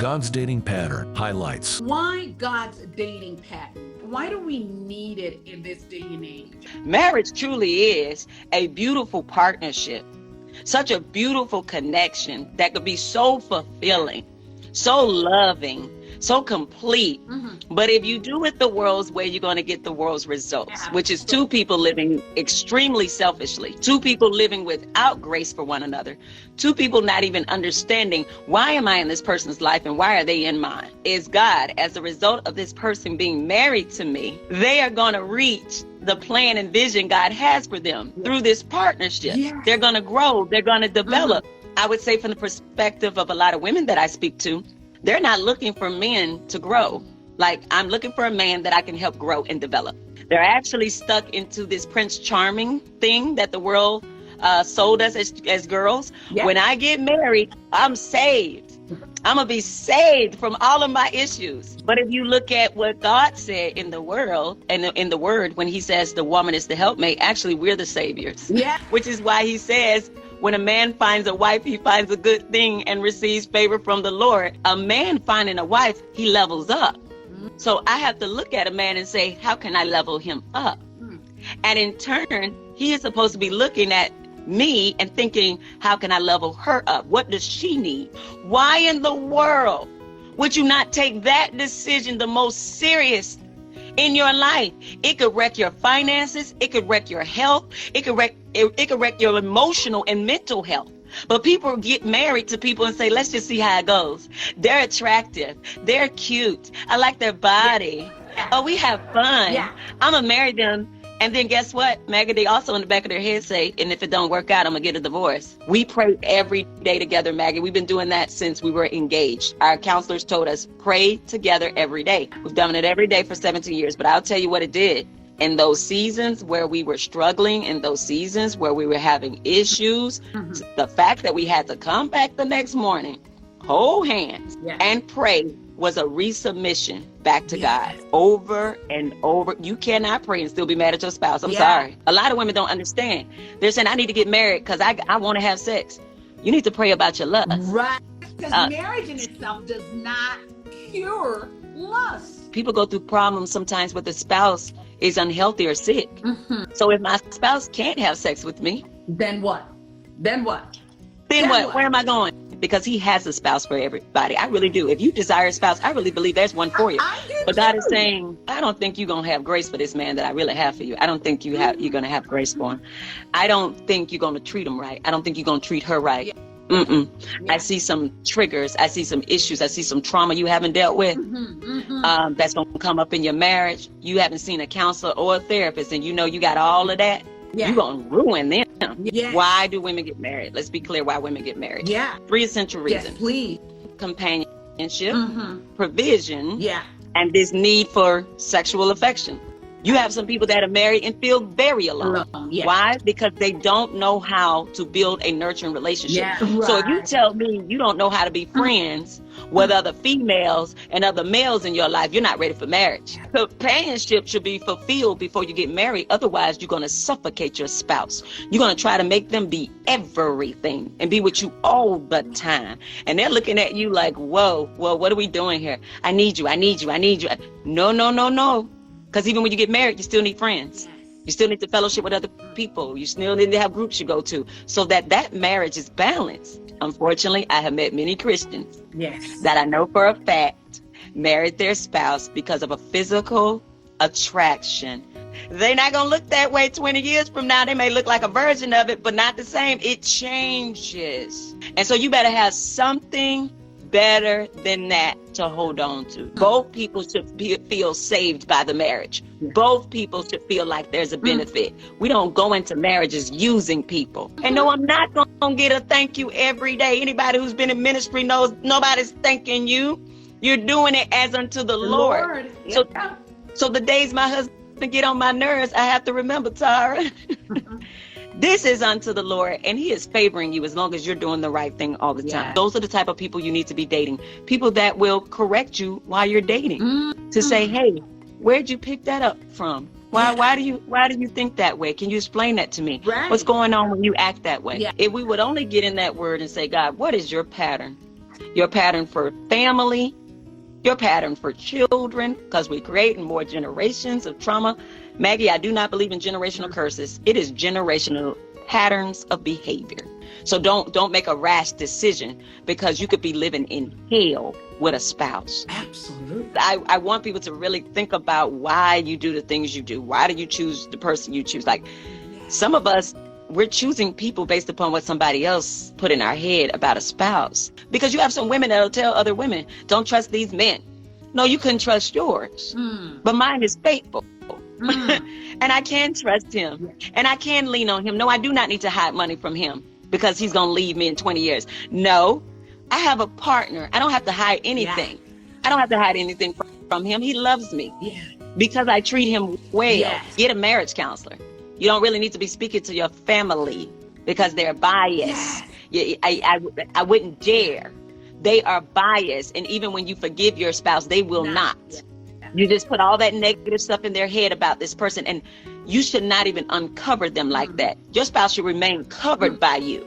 God's dating pattern highlights. Why God's dating pattern? Why do we need it in this day and age? Marriage truly is a beautiful partnership, such a beautiful connection that could be so fulfilling, so loving, so complete. But if you do it the world's way, you're going to get the world's results, which is two people living extremely selfishly, two people living without grace for one another, two people not even understanding, why am I in this person's life and why are they in mine? Is God, as a result of this person being married to me, they are going to reach the plan and vision God has for them through this partnership. They're going to grow. They're going to develop. I would say, from the perspective of a lot of women that I speak to, they're not looking for men to grow. Like, I'm looking for a man that I can help grow and develop. They're actually stuck into this Prince Charming thing that the world sold us as girls. When I get married, I'm saved. I'm going to be saved from all of my issues. But if you look at what God said in the world and in the word, when he says the woman is the helpmate, actually we're the saviors. Which is why he says, when a man finds a wife, he finds a good thing and receives favor from the Lord. A man finding a wife, he levels up. So I have to look at a man and say, how can I level him up? And in turn, he is supposed to be looking at me and thinking, how can I level her up? What does she need? Why in the world would you not take that decision the most serious in your life? It could wreck your finances. It could wreck your health. It could wreck your emotional and mental health. But people get married to people and say, let's just see how it goes. They're attractive. They're cute. I like their body. Oh, we have fun. I'm going to marry them. And then guess what, Maggie? They also in the back of their head say, and if it don't work out, I'm going to get a divorce. We pray every day together, Maggie. We've been doing that since we were engaged. Our counselors told us, pray together every day. We've done it every day for 17 years. But I'll tell you what it did. In those seasons where we were struggling, in those seasons where we were having issues, the fact that we had to come back the next morning, hold hands, and pray was a resubmission back to God over and over. You cannot pray and still be mad at your spouse. I'm sorry. A lot of women don't understand. They're saying, I need to get married because I want to have sex. You need to pray about your lust. Right. Because marriage in itself does not cure lust. People go through problems sometimes with the spouse is unhealthy or sick. So if my spouse can't have sex with me, then what? Then what? Then what? Where am I going? Because he has a spouse for everybody. I really do. If you desire a spouse, I really believe there's one for you. But God is saying, I don't think you're going to have grace for this man that I really have for you. I don't think you're going to have grace for him. I don't think you're going to treat him right. I don't think you're going to treat her right. I see some triggers. I see some issues. I see some trauma you haven't dealt with that's going to come up in your marriage. You haven't seen a counselor or a therapist, and you know you got all of that. You're going to ruin them. Why do women get married? Let's be clear why women get married. 3 essential reasons. Yes, please. Companionship, provision, and this need for sexual affection. You have some people that are married and feel very alone. Why? Because they don't know how to build a nurturing relationship. So if you tell me you don't know how to be friends with other females and other males in your life, you're not ready for marriage. Companionship should be fulfilled before you get married. Otherwise, you're going to suffocate your spouse. You're going to try to make them be everything and be with you all the time. And they're looking at you like, whoa, what are we doing here? I need you. I need you. I need you. No. Because even when you get married, you still need friends. You still need to fellowship with other people. You still need to have groups you go to so that marriage is balanced. Unfortunately, I have met many Christians that I know for a fact married their spouse because of a physical attraction. They're not going to look that way 20 years from now. They may look like a version of it, but not the same. It changes. And so you better have something better than that to hold on to. Both people should feel saved by the marriage. Both people should feel like there's a benefit. We don't go into marriages using people. And no, I'm not going to get a thank you every day. Anybody who's been in ministry knows nobody's thanking you. You're doing it as unto the Lord. So the days my husband get on my nerves, I have to remember, Tara, this is unto the Lord, and he is favoring you as long as you're doing the right thing all the time. Those are the type of people you need to be dating. People that will correct you while you're dating. To say, hey, where'd you pick that up from? Why do you think that way? Can you explain that to me? What's going on when you act that way? If we would only get in that word and say, God, what is your pattern? your pattern for family, your pattern for children, because we're creating more generations of trauma. Maggie, I do not believe in generational curses. It is generational patterns of behavior. So don't make a rash decision, because you could be living in hell with a spouse. Absolutely. I want people to really think about why you do the things you do. Why do you choose the person you choose? Like, some of us, we're choosing people based upon what somebody else put in our head about a spouse. Because you have some women that'll tell other women, don't trust these men. No, you couldn't trust yours. But mine is faithful. And I can trust him. And I can lean on him. No, I do not need to hide money from him because he's going to leave me in 20 years. No, I have a partner. I don't have to hide anything. I don't have to hide anything from him. He loves me because I treat him well. Get a marriage counselor. You don't really need to be speaking to your family because they're biased. I wouldn't dare. They are biased. And even when you forgive your spouse, they will not. You just put all that negative stuff in their head about this person, and you should not even uncover them like that. Your spouse should remain covered by you.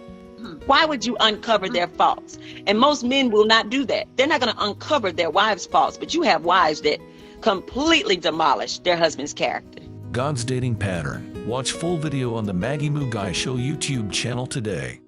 Why would you uncover their faults? And most men will not do that. They're not going to uncover their wives' faults, but you have wives that completely demolish their husband's character. God's dating pattern. Watch full video on the Maggie Moo Guy Show YouTube channel today.